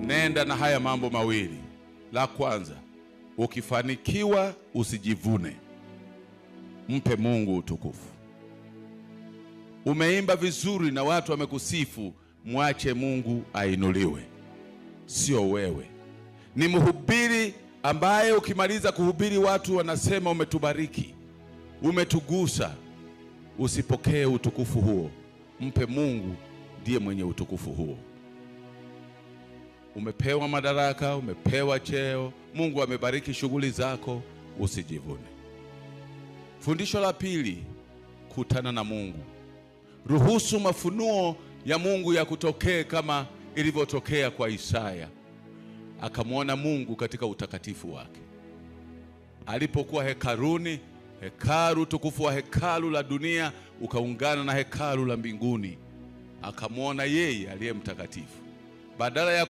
nenda na haya mambo mawili. La kwanza, ukifanikiwa usijivune, mpe Mungu utukufu. Umeimba vizuri na watu wamekusifu, mwache Mungu ainuliwe, sio wewe. Ni mhubiri ambaye ukimaliza kuhubiri watu wanasema umetubariki, umetugusa. Usipokee utukufu huo, mpe Mungu, ndiye mwenye utukufu huo. Umepewa madaraka, umepewa cheo, Mungu amebariki shughuli zako, usijivune. Fundisho la pili, kutana na Mungu. Ruhusu mafunuo ya Mungu ya kutokee kama ilivyotokea kwa Isaya. Akamwona Mungu katika utakatifu wake. Alipokuwa hekaluni, hekalu, tukufu wa hekalu la dunia ukaungana na hekalu la mbinguni. Akamwona yeye aliye mtakatifu. Badala ya